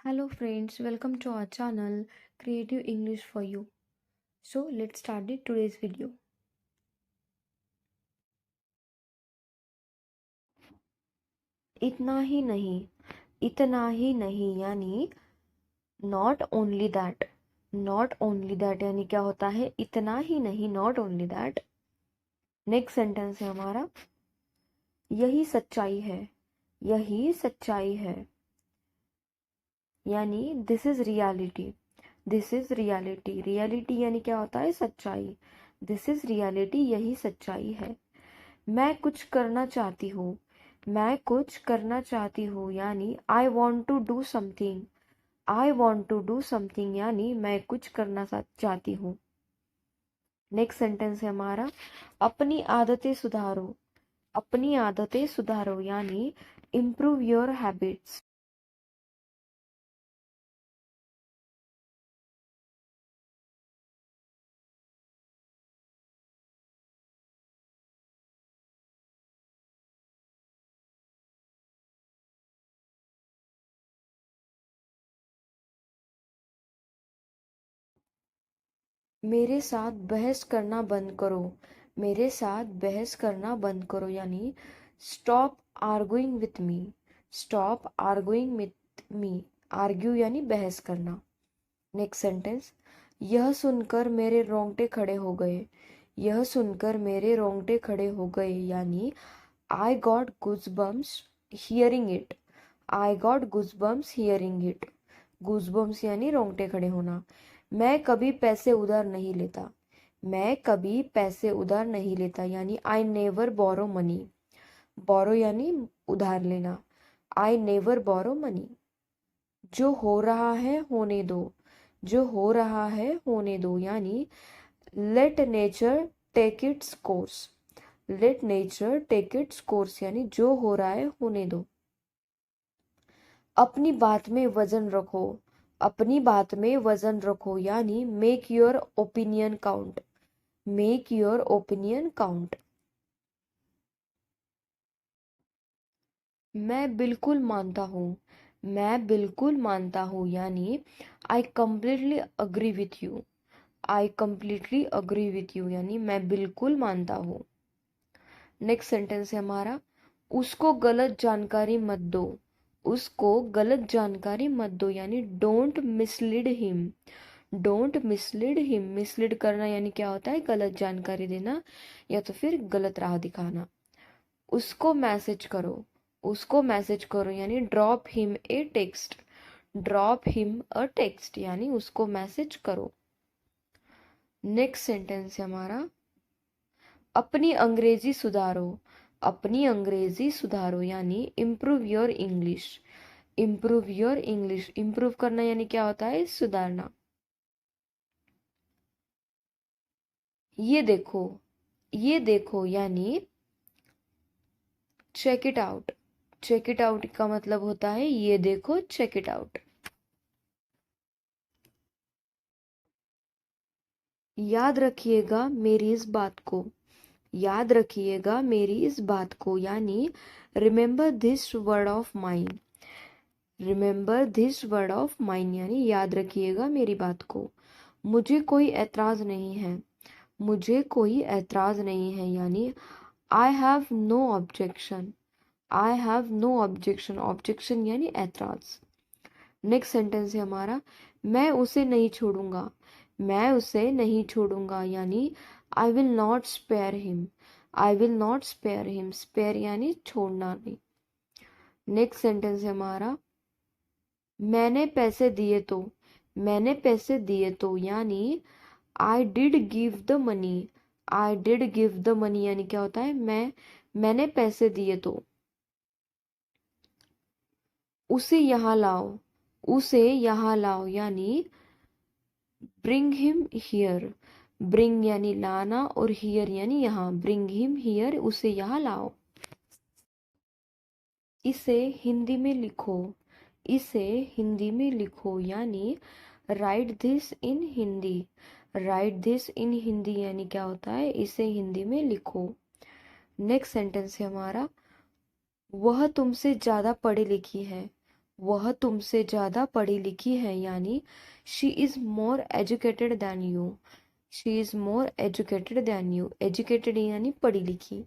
Hello friends, welcome to our channel Creative English for You. So let's start today's video. इतना ही नहीं, इतना ही नहीं यानी not only that. Not only that यानी क्या होता है? इतना ही नहीं, not only that. Next sentence है हमारा यही सच्चाई है, यही सच्चाई है यानी this is reality, this is reality. Reality यानी क्या होता है? सच्चाई. दिस इज रियलिटी, यही सच्चाई है. मैं कुछ करना चाहती हूँ, मैं कुछ करना चाहती हूँ यानी I want to do something, I want to do something यानी मैं कुछ करना चाहती हूँ. नेक्स्ट सेंटेंस है हमारा अपनी आदतें सुधारो, अपनी आदतें सुधारो यानी इम्प्रूव योर हैबिट्स. मेरे साथ बहस करना बंद करो, मेरे साथ बहस करना बंद करो यानी stop arguing with me, stop arguing with me. Argue यानी बहस करना. नेक्स्ट सेंटेंस यह सुनकर मेरे रोंगटे खड़े हो गए, यह सुनकर मेरे रोंगटे खड़े हो गए यानी I got goosebumps hearing it, I got goosebumps hearing it. Goosebumps यानी रोंगटे खड़े होना. मैं कभी पैसे उधार नहीं लेता, मैं कभी पैसे उधार नहीं लेता यानी आई नेवर बोरो मनी. बोरो यानी उधार लेना. I never borrow money. जो हो रहा है होने दो, जो हो रहा है होने दो यानी let nature take its course, let nature take its course यानी जो हो रहा है होने दो. अपनी बात में वजन रखो, अपनी बात में वजन रखो यानी make your opinion count, make your opinion count. मैं बिल्कुल मानता हूँ, मैं बिल्कुल मानता हूँ यानी I completely agree with you, I completely agree with you यानी मैं बिल्कुल मानता हूँ. नेक्स्ट सेंटेंस है हमारा उसको गलत जानकारी मत दो, उसको गलत जानकारी मत दो यानी don't mislead him, don't mislead him. Mislead करना यानी क्या होता है? गलत जानकारी देना या तो फिर गलत राह दिखाना. उसको मैसेज करो, उसको मैसेज करो यानी drop him a text, drop him a text यानी उसको मैसेज करो. नेक्स्ट सेंटेंस है हमारा अपनी अंग्रेजी सुधारो, अपनी अंग्रेजी सुधारो यानी improve your English, improve your English. Improve करना यानी क्या होता है? सुधारना. ये देखो, ये देखो यानी check it out, check it out का मतलब होता है ये देखो, चेक इट आउट. याद रखिएगा मेरी इस बात को, याद रखिएगा मेरी इस बात को यानी remember this word of mine, remember this word of mine यानी याद रखिएगा मेरी बात को. मुझे कोई ऐतराज नहीं है, मुझे कोई ऐतराज नहीं है यानी I have no objection, I have no objection. Objection यानी ऐतराज. नेक्स्ट सेंटेंस है हमारा मैं उसे नहीं छोड़ूंगा, मैं उसे नहीं छोड़ूंगा यानी I will not spare him, I will not spare him. Spare यानी छोड़ना नहीं. नेक्स्ट सेंटेंस है हमारा मैंने पैसे दिए तो, मैंने पैसे दिए तो यानी I did give the money, I did give the money यानी क्या होता है? मैंने पैसे दिए तो. उसे यहाँ लाओ, उसे यहाँ लाओ यानी ब्रिंग हिम हियर. ब्रिंग यानी लाना और हियर यानी यहाँ. ब्रिंग हिम हियर, उसे यहाँ लाओ. इसे हिंदी में लिखो, इसे हिंदी में लिखो यानी right this in Hindi, right this in Hindi यानी क्या होता है? इसे हिंदी में लिखो. नेक्स्ट सेंटेंस है हमारा वह तुमसे ज़्यादा पढ़ी लिखी है, वह तुमसे ज़्यादा पढ़ी लिखी है, यानी she is more educated than you. She is more educated than you, educated यानी पढ़ी लिखी।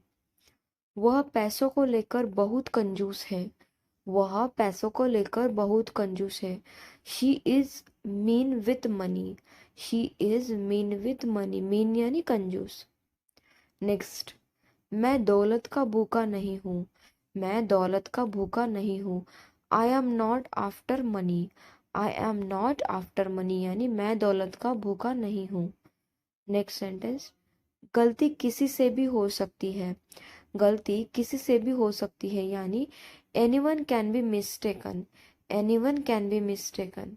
वह पैसों को लेकर बहुत कंजूस है। वह पैसों को लेकर बहुत कंजूस है। She is mean with money. She is mean with money, mean यानी कंजूस। नेक्स्ट, मैं दौलत का भूखा नहीं हूँ। मैं दौलत का भूखा नहीं हूँ। I am not after money. I am not after money यानी मैं दौलत का भूखा नहीं हूँ। नेक्स्ट सेंटेंस, गलती किसी से भी हो सकती है। गलती किसी से भी हो सकती है यानी anyone can be mistaken. Anyone can be mistaken.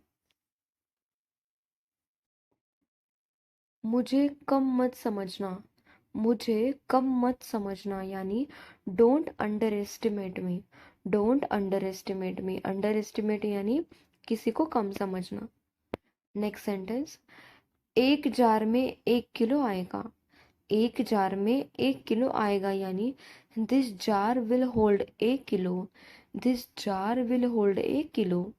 मुझे कम मत समझना। मुझे कम मत समझना यानी don't under estimate me. Don't under estimate me, under estimate यानी किसी को कम समझना। नेक्स्ट सेंटेंस, एक जार में 1 किलो आएगा। एक जार में 1 किलो आएगा यानी this jar will hold 1 kilo. This jar will hold 1 kilo.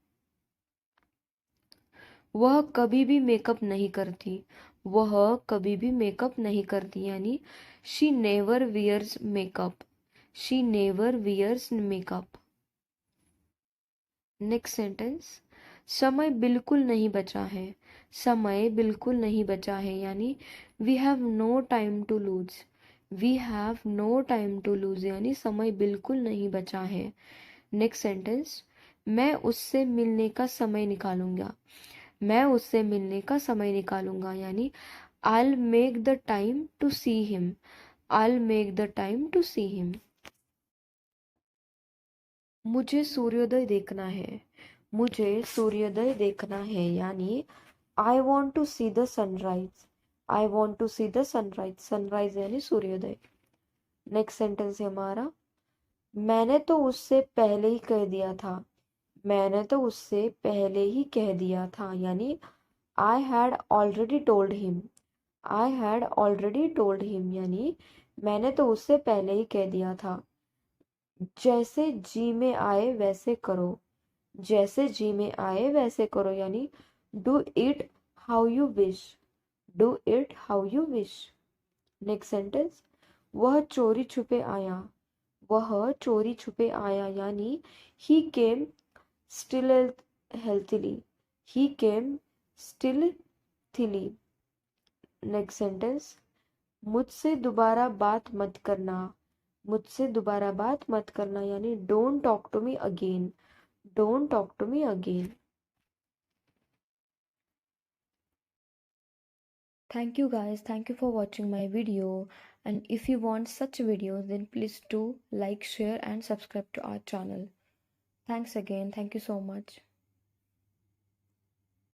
वह कभी भी मेकअप नहीं करती। वह कभी भी मेकअप नहीं करती यानी she never wears makeup. She never wears makeup. Next sentence, समय बिल्कुल नहीं बचा है। समय बिल्कुल नहीं बचा है यानी we have no time to lose. We have no time to lose यानी समय बिल्कुल नहीं बचा है। नेक्स्ट सेंटेंस, मैं उससे मिलने का समय निकालूंगा। मैं उससे मिलने का समय निकालूंगा यानी I'll make the time to see him। I'll make the time to see him। मुझे सूर्योदय देखना है। मुझे सूर्योदय देखना है यानी I want to see the sunrise. I want to see the sunrise, sunrise यानी सूर्योदय। नेक्स्ट सेंटेंस है हमारा, मैंने तो उससे पहले ही कह दिया था। मैंने तो उससे पहले ही कह दिया था यानी I had already told him. I had already told him यानी मैंने तो उससे पहले ही कह दिया था। जैसे जी में आए वैसे करो। जैसे जी में आए वैसे करो यानी do it how you wish. Do it how you wish. Next sentence, वह चोरी छुपे आया। वह चोरी छुपे आया यानी ही केम स्टिल हेल्थीली। ही केम स्टिल थिली। नेक्स्ट सेंटेंस, मुझसे दोबारा बात मत करना। मुझसे दोबारा बात मत करना यानी don't talk to me again. Don't talk to me again. Thank you guys. Thank you for watching my video. And if you want such videos, then please do like, share, and subscribe to our channel. Thanks again. Thank you so much.